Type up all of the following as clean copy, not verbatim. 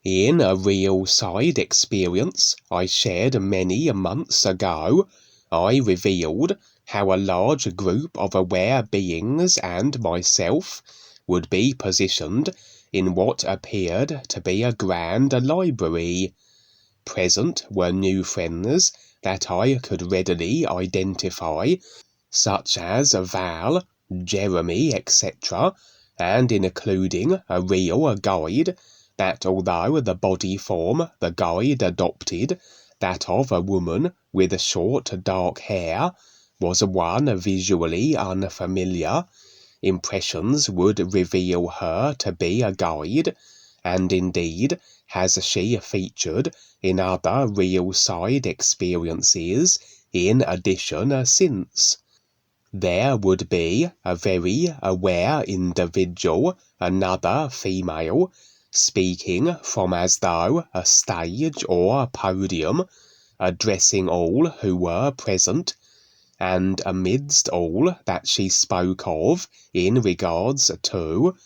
In a real-side experience I shared many months ago, I revealed how a large group of aware beings and myself would be positioned in what appeared to be a grand library. Present were new friends that I could readily identify, such as Val, Jeremy, etc., and including a real guide that, although the body form the guide adopted, that of a woman with short dark hair, was one visually unfamiliar, impressions would reveal her to be a guide, and indeed has she featured in other real-side experiences in addition since. There would be a very aware individual, another female, speaking from as though a stage or a podium, addressing all who were present, and amidst all that she spoke of in regards to,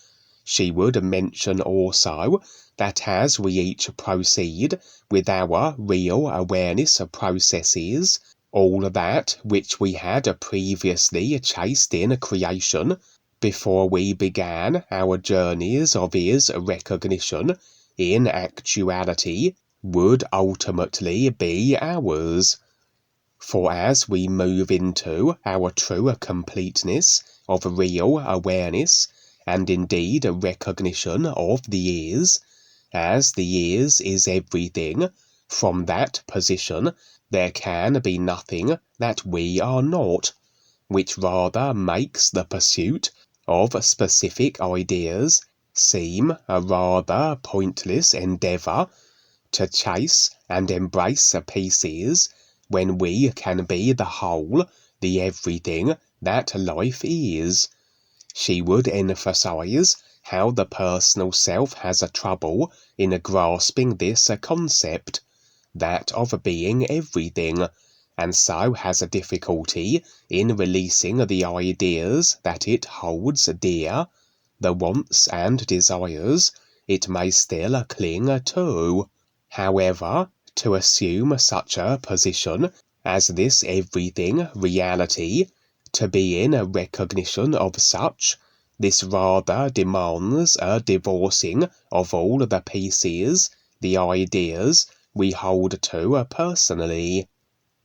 she would mention also that as we each proceed with our real awareness processes, all that which we had previously chased in creation, before we began our journeys of its recognition, in actuality, would ultimately be ours. For as we move into our true completeness of real awareness, and indeed recognition of the is, as the is everything, from that position there can be nothing that we are not, which rather makes the pursuit of specific ideas seem a rather pointless endeavour. To chase and embrace pieces when we can be the whole, the everything that life is. She would emphasize how the personal self has a trouble in grasping this concept, that of being everything, and so has a difficulty in releasing the ideas that it holds dear, the wants and desires it may still cling to. However, to assume such a position as this everything reality, to be in a recognition of such, this rather demands a divorcing of all the pieces, the ideas, we hold to personally.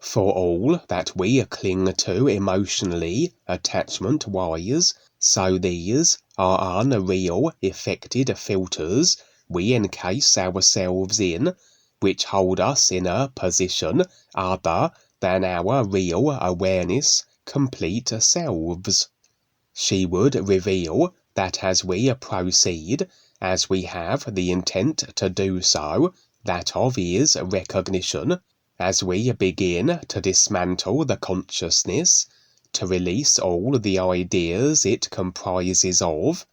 For all that we cling to emotionally, attachment-wise, so these are unreal affected filters we encase ourselves in, which hold us in a position other than our real awareness, complete selves. She would reveal that as we proceed, as we have the intent to do so, that of is recognition, as we begin to dismantle the consciousness, to release all the ideas it comprises of,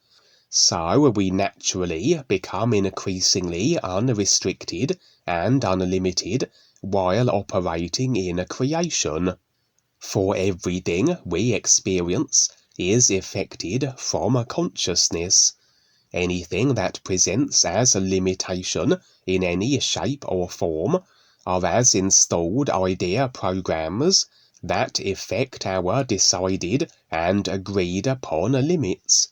so we naturally become increasingly unrestricted and unlimited while operating in creation. For everything we experience is effected from consciousness. Anything that presents as a limitation in any shape or form are as installed idea programs that effect our decided and agreed upon limits.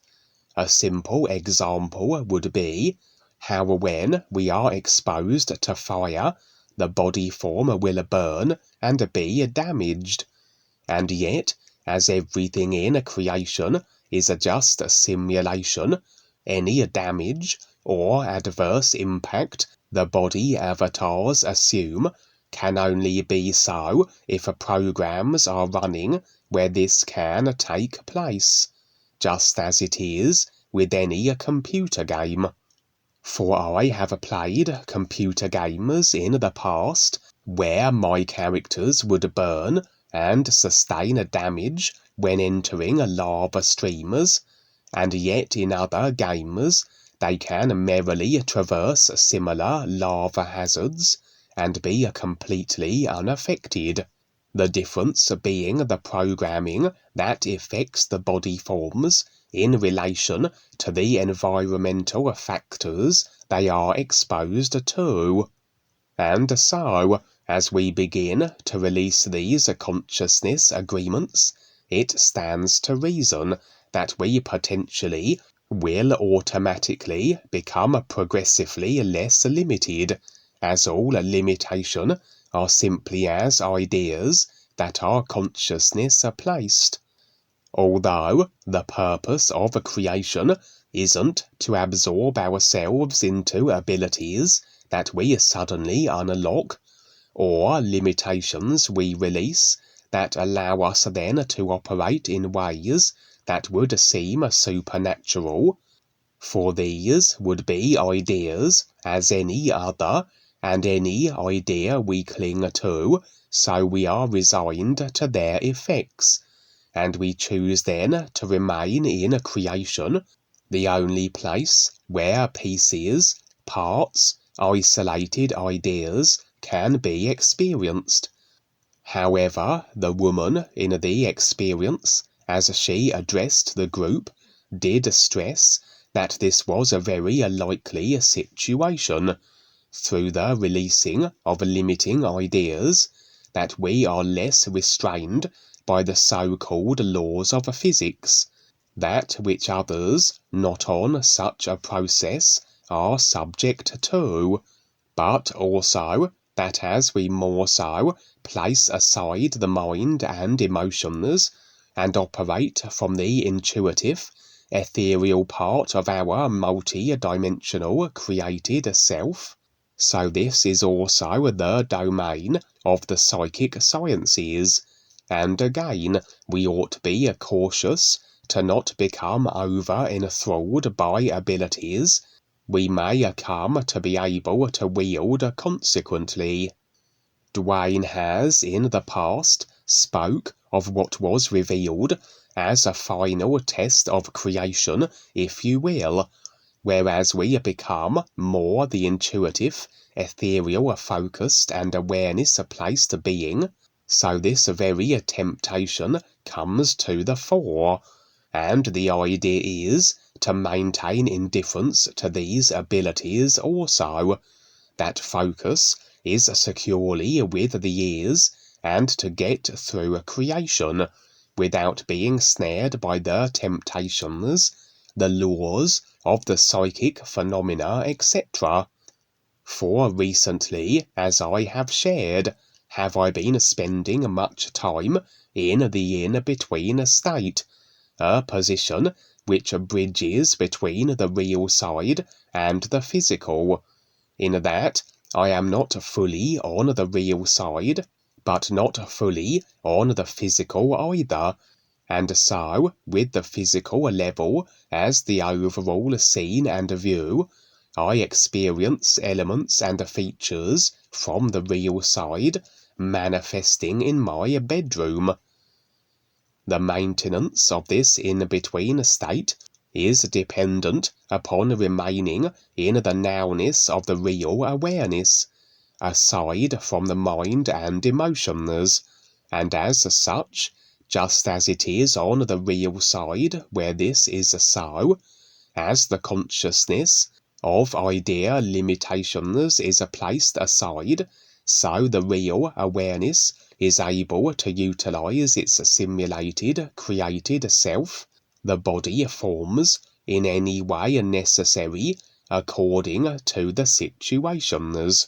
A simple example would be how when we are exposed to fire, the body form will burn and be damaged. And yet, as everything in creation is just a simulation, any damage or adverse impact the body avatars assume can only be so if programs are running where this can take place, just as it is with any computer game. For I have played computer games in the past where my characters would burn and sustain damage when entering lava streamers, and yet in other games they can merrily traverse similar lava hazards and be completely unaffected, the difference being the programming that affects the body forms in relation to the environmental factors they are exposed to. And so, as we begin to release these consciousness agreements, it stands to reason that we potentially will automatically become progressively less limited, as all limitation are simply as ideas that our consciousness placed. Although the purpose of creation isn't to absorb ourselves into abilities that we suddenly unlock, or limitations we release that allow us then to operate in ways that would seem supernatural, for these would be ideas as any other, and any idea we cling to, so we are resigned to their effects, and we choose then to remain in creation, the only place where pieces, parts, isolated ideas can be experienced. However, the woman in the experience, as she addressed the group, did stress that this was a very likely situation, through the releasing of limiting ideas, that we are less restrained by the so-called laws of physics, that which others not on such a process are subject to, but also that as we more so place aside the mind and emotions, and operate from the intuitive, ethereal part of our multi-dimensional created self, so this is also the domain of the psychic sciences, and again we ought to be cautious to not become over-enthralled by abilities we may come to be able to wield consequently. Duane has in the past spoke of what was revealed as a final test of creation, if you will, whereas we become more the intuitive, ethereal, focused and awareness-placed being, so this very temptation comes to the fore, and the idea is to maintain indifference to these abilities also, that focus is securely with the ears, and to get through creation, without being snared by the temptations, the laws of the psychic phenomena, etc. For recently, as I have shared, have I been spending much time in the in-between state, a position which bridges between the real side and the physical, in that I am not fully on the real side, but not fully on the physical either, and so with the physical level as the overall scene and view, I experience elements and features from the real side manifesting in my bedroom. The maintenance of this in-between state is dependent upon remaining in the nowness of the real awareness, aside from the mind and emotions, and as such, just as it is on the real side where this is so, as the consciousness of idea limitations is placed aside, so the real awareness is able to utilize its simulated, created self, the body forms, in any way necessary according to the situations.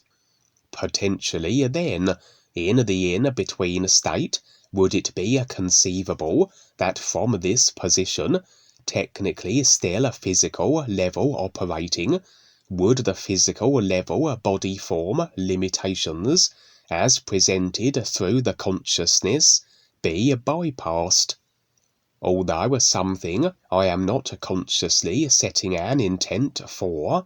Potentially then, in the in-between state, would it be conceivable that from this position, technically still a physical level operating, would the physical level body form limitations, as presented through the consciousness, be bypassed? Although something I am not consciously setting an intent for,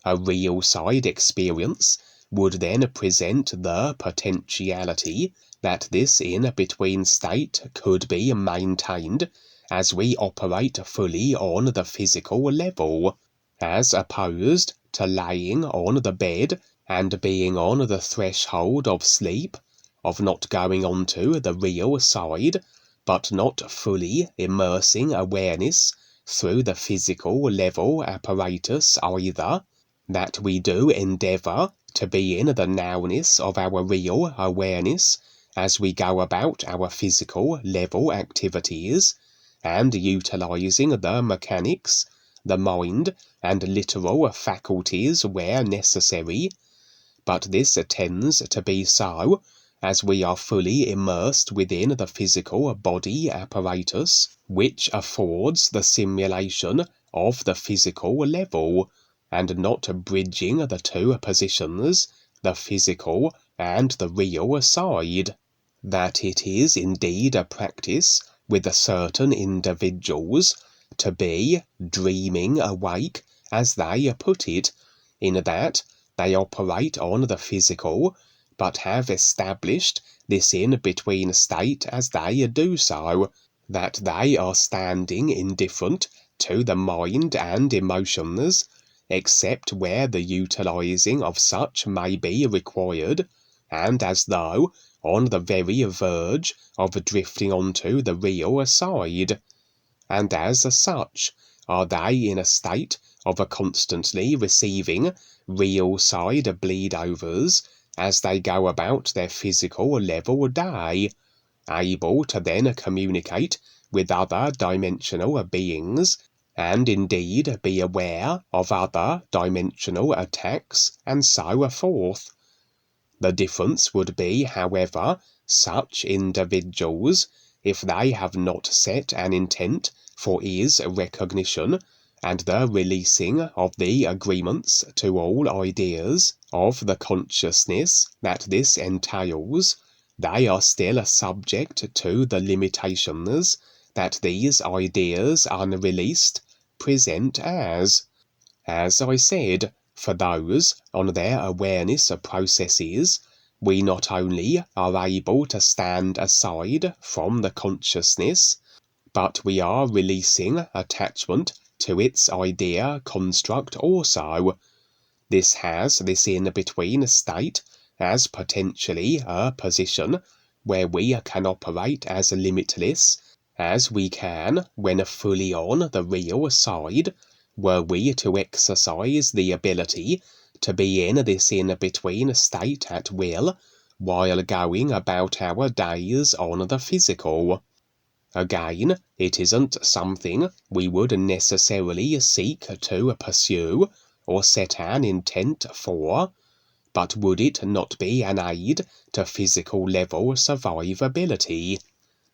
a real side experience would then present the potentiality that this in-between state could be maintained as we operate fully on the physical level, as opposed to laying on the bed and being on the threshold of sleep, of not going onto the real side, but not fully immersing awareness through the physical level apparatus either, that we do endeavour to be in the nowness of our real awareness as we go about our physical level activities, and utilising the mechanics, the mind, and literal faculties where necessary. But this tends to be so as we are fully immersed within the physical body apparatus, which affords the simulation of the physical level, and not bridging the two positions, the physical and the real side. That it is indeed a practice with certain individuals to be dreaming awake, as they put it, in that they operate on the physical, but have established this in-between state as they do so, that they are standing indifferent to the mind and emotions, except where the utilising of such may be required, and as though on the very verge of drifting onto the real side, and as such are they in a state of constantly receiving real side bleed-overs as they go about their physical level day, able to then communicate with other dimensional beings, and indeed be aware of other dimensional attacks, and so forth. The difference would be, however, such individuals, if they have not set an intent for is recognition, and the releasing of the agreements to all ideas of the consciousness that this entails, they are still subject to the limitations that these ideas unreleased present as I said, for those on their awareness processes, we not only are able to stand aside from the consciousness, but we are releasing attachment to its idea construct also. This has this in-between state as potentially a position where we can operate as limitless as we can when fully on the real side, were we to exercise the ability to be in this in-between state at will, while going about our days on the physical. Again, it isn't something we would necessarily seek to pursue, or set an intent for, but would it not be an aid to physical level survivability?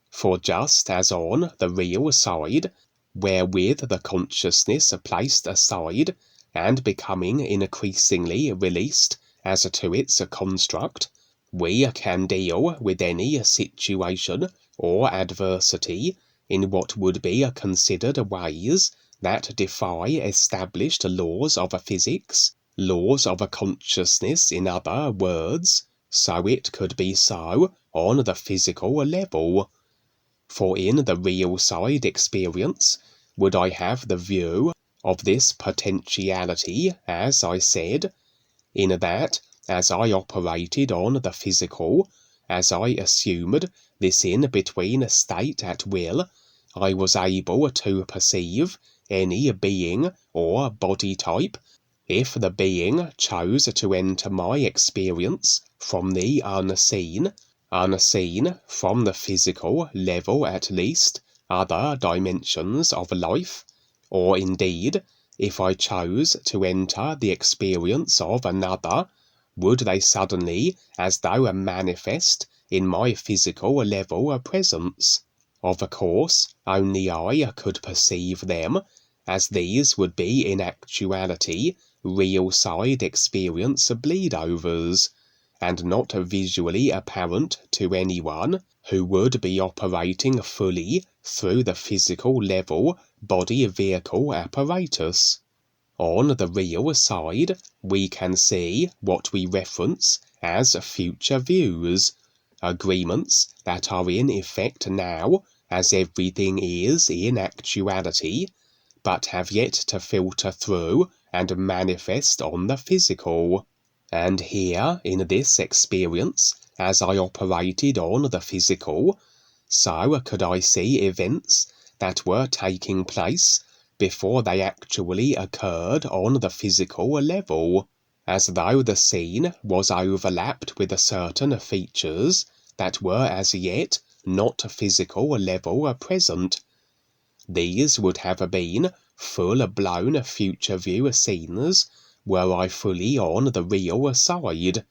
For just as on the real side, wherewith the consciousness placed aside, and becoming increasingly released as to its construct, we can deal with any situation or adversity in what would be considered ways that defy established laws of physics, laws of consciousness in other words, so it could be so on the physical level. For in the real side experience, would I have the view of this potentiality, as I said, in that, as I operated on the physical, as I assumed this in-between state at will, I was able to perceive any being or body type, if the being chose to enter my experience from the unseen from the physical level at least, other dimensions of life, or indeed, if I chose to enter the experience of another, would they suddenly as though manifest in my physical level presence? Of course, only I could perceive them, as these would be in actuality real side experience bleed-overs, and not visually apparent to anyone who would be operating fully through the physical level body-vehicle apparatus. On the real side, we can see what we reference as future views, agreements that are in effect now, as everything is in actuality, but have yet to filter through and manifest on the physical. And here, in this experience, as I operated on the physical, so could I see events that were taking place before they actually occurred on the physical level, as though the scene was overlapped with certain features that were as yet not physical level present. These would have been full-blown future view scenes were I fully on the real side,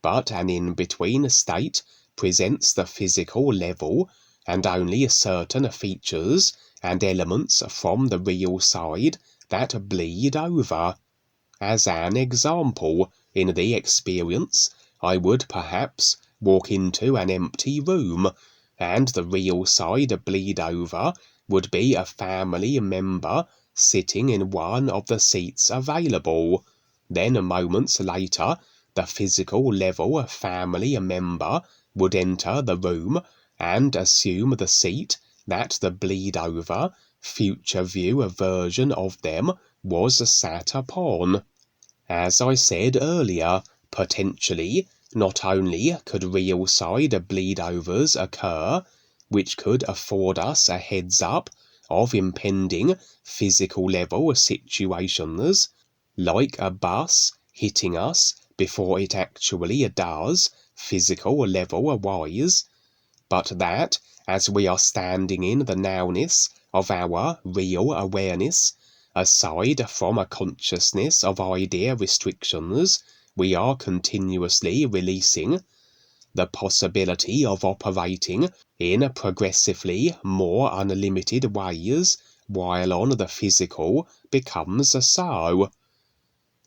but an in-between state presents the physical level, and only certain features and elements from the real side that bleed over. As an example, in the experience, I would perhaps walk into an empty room, and the real side bleed over would be a family member sitting in one of the seats available. Then moments later, the physical level family member would enter the room and assume the seat that the bleed over future view version of them was sat upon. As I said earlier, potentially, not only could real side bleed overs occur, which could afford us a heads up of impending physical level situations, like a bus hitting us before it actually does, physical level wise, but that, as we are standing in the nowness of our real awareness, aside from a consciousness of idea restrictions, we are continuously releasing the possibility of operating in progressively more unlimited ways, while on the physical becomes so.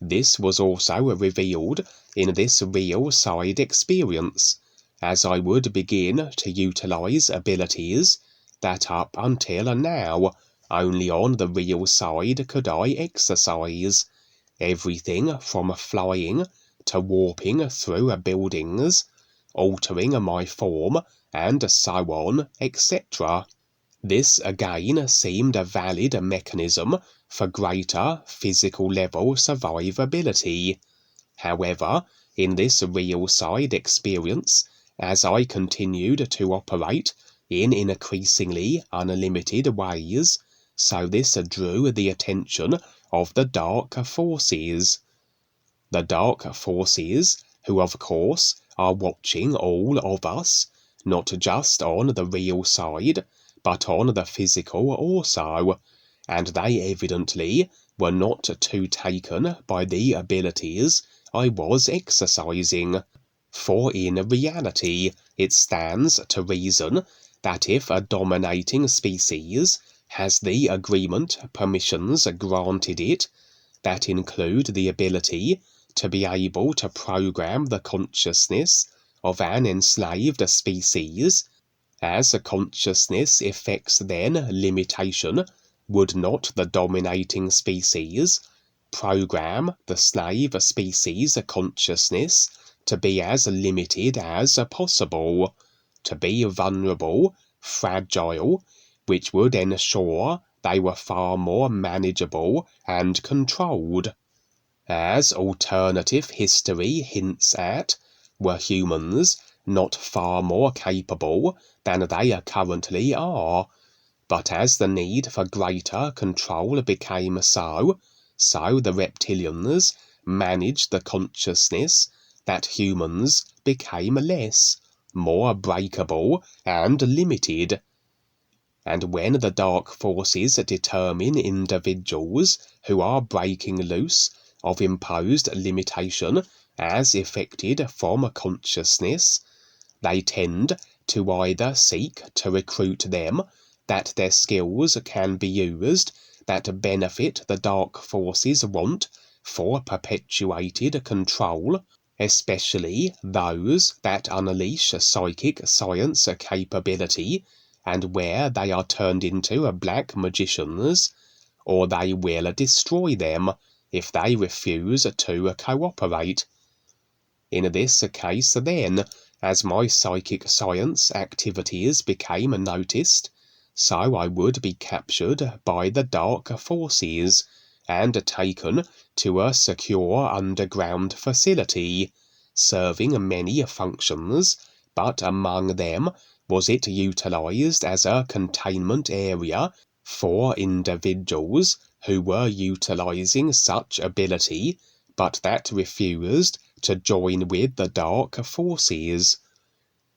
This was also revealed in this real side experience, as I would begin to utilize abilities that up until now only on the real side could I exercise, everything from flying to warping through buildings, altering my form, and so on, etc. This again seemed a valid mechanism for greater physical level survivability. However, in this real side experience, as I continued to operate in increasingly unlimited ways, so this drew the attention of the dark forces. The dark forces, who of course are watching all of us, not just on the real side, but on the physical also, and they evidently were not too taken by the abilities I was exercising. For in reality, it stands to reason that if a dominating species has the agreement permissions granted it, that include the ability to be able to program the consciousness of an enslaved species, as a consciousness effects then limitation, would not the dominating species program the slave species consciousness to be as limited as possible, to be vulnerable, fragile, which would ensure they were far more manageable and controlled? As alternative history hints at, were humans not far more capable than they currently are? But as the need for greater control became so the reptilians managed the consciousness that humans became less, more breakable and limited. And when the dark forces determine individuals who are breaking loose of imposed limitation as effected from consciousness, they tend to either seek to recruit them that their skills can be used that benefit the dark forces want for perpetuated control, especially those that unleash psychic science capability and where they are turned into black magicians, or they will destroy them if they refuse to cooperate. In this case, then, as my psychic science activities became noticed, so I would be captured by the dark forces and taken to a secure underground facility, serving many functions, but among them was it utilized as a containment area for individuals who were utilizing such ability, but that refused to join with the dark forces.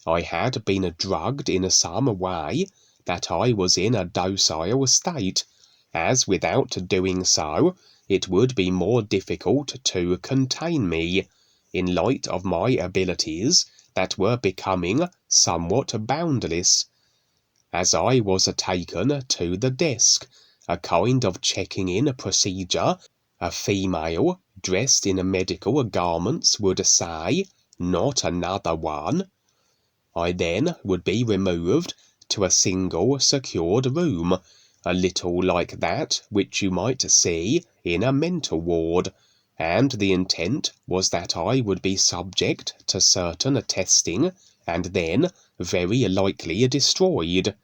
I had been drugged in some way that I was in a docile state, as without doing so it would be more difficult to contain me, in light of my abilities that were becoming somewhat boundless. As I was taken to the desk, a kind of checking-in procedure, a female dressed in medical garments would say, "Not another one." I then would be removed to a single secured room, a little like that which you might see in a mental ward, and the intent was that I would be subject to certain testing and then very likely destroyed.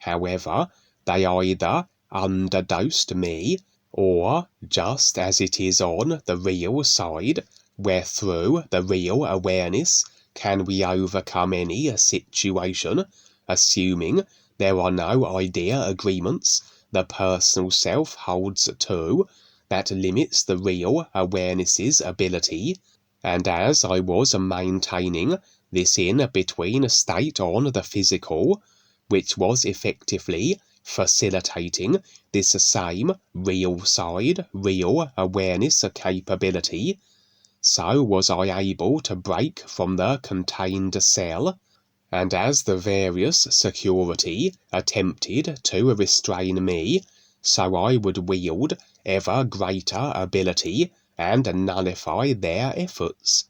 However, they either underdosed me, or, just as it is on the real side, where through the real awareness can we overcome any situation, assuming there are no idea agreements the personal self holds to, that limits the real awareness's ability, and as I was maintaining this in-between state on the physical, which was effectively facilitating this same real side, real awareness capability, so was I able to break from the contained cell, and as the various security attempted to restrain me, so I would wield ever greater ability and nullify their efforts.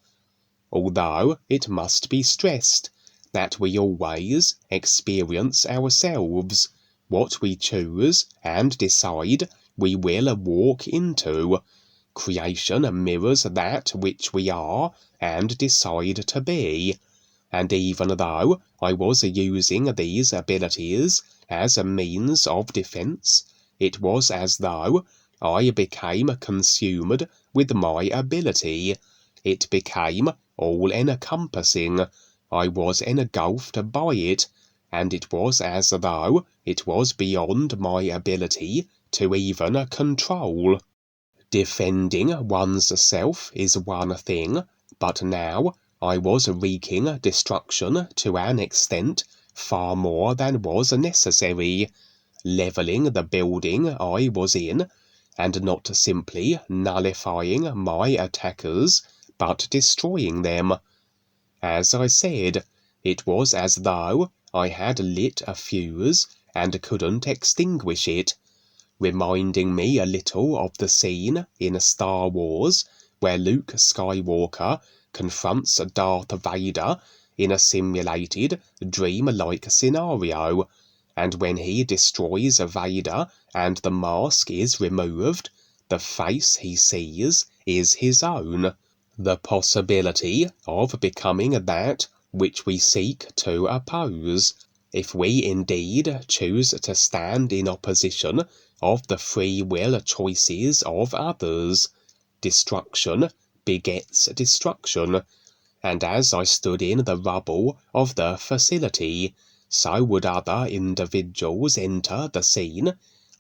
Although it must be stressed that we always experience ourselves, what we choose and decide we will walk into. Creation mirrors that which we are and decide to be, and even though I was using these abilities as a means of defense, it was as though I became consumed with my ability. It became all-encompassing. I was engulfed by it, and it was as though it was beyond my ability to even control. Defending one's self is one thing, but now I was wreaking destruction to an extent far more than was necessary, levelling the building I was in, and not simply nullifying my attackers, but destroying them. As I said, it was as though I had lit a fuse and couldn't extinguish it, reminding me a little of the scene in Star Wars where Luke Skywalker confronts Darth Vader in a simulated, dream-like scenario, and when he destroys Vader and the mask is removed, the face he sees is his own. The possibility of becoming that which we seek to oppose, if we indeed choose to stand in opposition of the free will choices of others. Destruction begets destruction, and as I stood in the rubble of the facility, so would other individuals enter the scene,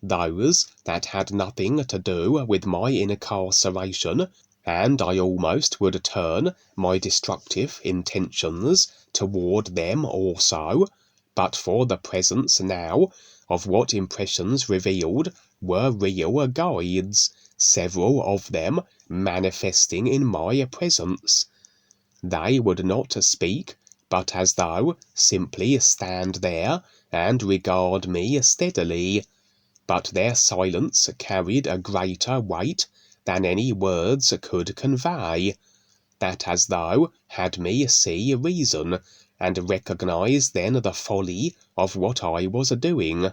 those that had nothing to do with my incarceration, and I almost would turn my destructive intentions toward them also, but for the presence now of what impressions revealed were real guides, several of them manifesting in my presence. They would not speak, but as though simply stand there and regard me steadily, but their silence carried a greater weight than any words could convey, that as though had me see reason, and recognize then the folly of what I was doing.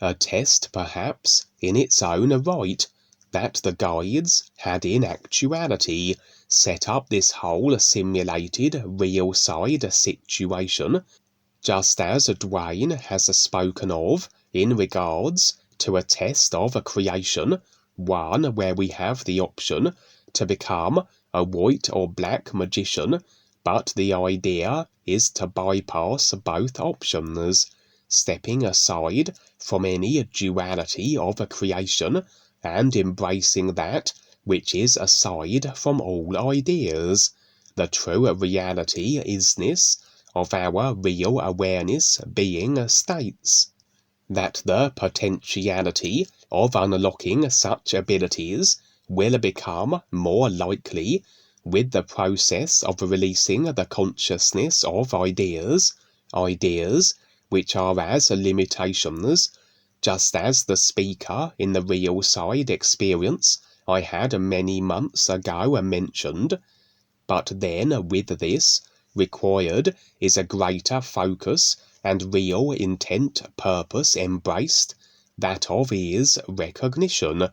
A test, perhaps, in its own right, that the guides had in actuality set up this whole simulated real side situation, just as Duane has spoken of in regards to a test of a creation, one where we have the option to become a white or black magician, but the idea is to bypass both options, stepping aside from any duality of a creation and embracing that which is aside from all ideas, the true reality isness of our real awareness being states. That the potentiality of unlocking such abilities will become more likely with the process of releasing the consciousness of ideas which are as limitations, just as the speaker in the real side experience I had many months ago mentioned. But then with this, required is a greater focus and real intent purpose embraced, that of is recognition,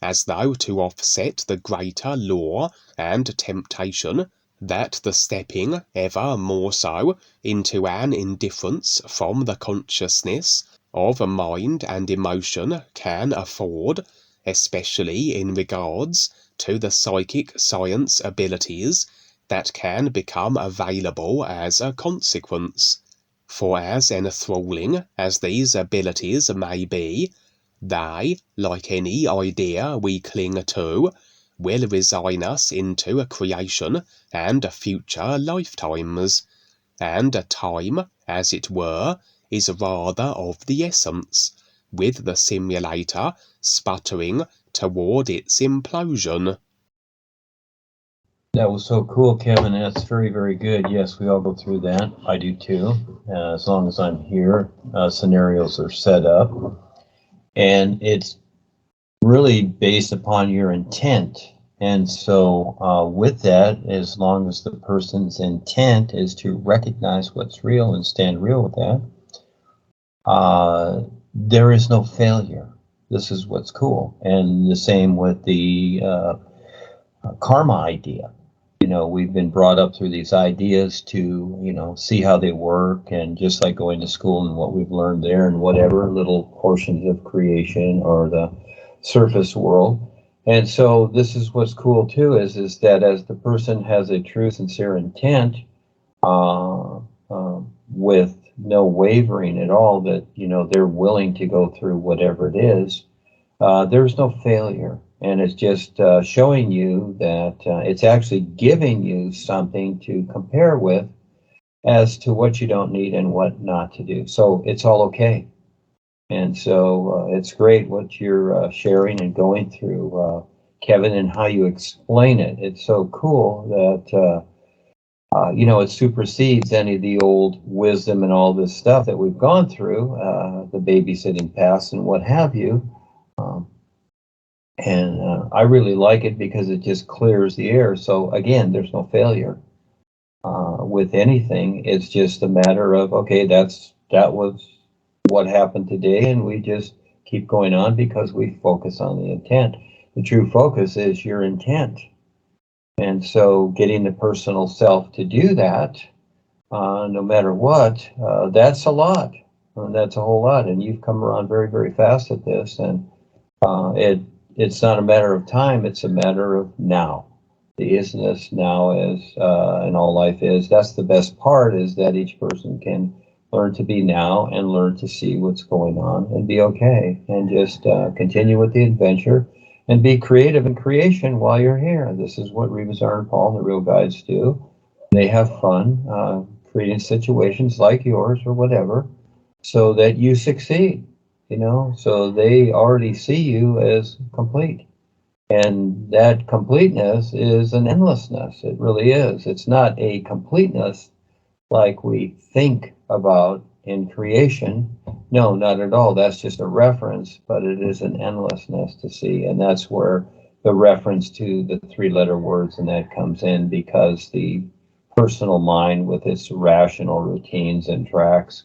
as though to offset the greater law and temptation that the stepping ever more so into an indifference from the consciousness of mind and emotion can afford, especially in regards to the psychic science abilities that can become available as a consequence. For as enthralling as these abilities may be, they, like any idea we cling to, will resign us into a creation and future lifetimes, and a time, as it were, is rather of the essence, with the simulator sputtering toward its implosion. That was so cool, Kevin. That's very, very good. Yes, we all go through that. I do too. As long as I'm here, scenarios are set up. And it's really based upon your intent. And so with that, as long as the person's intent is to recognize what's real and stand real with that, there is no failure. This is what's cool. And the same with the karma idea. You know, we've been brought up through these ideas to, you know, see how they work, and just like going to school and what we've learned there and whatever little portions of creation or the surface world. And so this is what's cool too, is that as the person has a true, sincere intent, with no wavering at all, that, you know, they're willing to go through whatever it is, there's no failure. And it's just showing you that it's actually giving you something to compare with as to what you don't need and what not to do. So it's all okay. And so it's great what you're sharing and going through, Kevin, and how you explain it. It's so cool that, you know, it supersedes any of the old wisdom and all this stuff that we've gone through, the babysitting past and what have you. And I really like it because it just clears the air. So again, there's no failure with anything. It's just a matter of, okay, that was what happened today, and we just keep going on because we focus on the intent. The true focus is your intent. And so getting the personal self to do that, no matter what, that's a lot. That's a whole lot. And you've come around very, very fast at this. And it's not a matter of time, it's a matter of now. The isness now is, and all life is. That's the best part, is that each person can learn to be now and learn to see what's going on and be okay, and just continue with the adventure and be creative in creation while you're here. This is what Reva Zar and Paul, the real guides, do. They have fun creating situations like yours or whatever so that you succeed. You know, so they already see you as complete. And that completeness is an endlessness. It really is. It's not a completeness like we think about in creation. No, not at all. That's just a reference, but it is an endlessness to see. And that's where the reference to the three-letter words and that comes in, because the personal mind with its rational routines and tracks,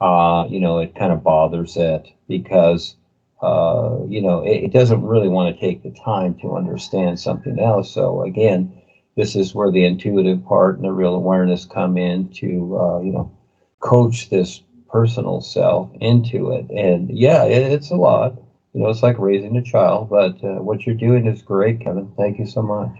you know, it kind of bothers it because, you know, it doesn't really want to take the time to understand something else. So again, this is where the intuitive part and the real awareness come in to, you know, coach this personal self into it. And yeah, it's a lot. You know, it's like raising a child, but what you're doing is great, Kevin. Thank you so much.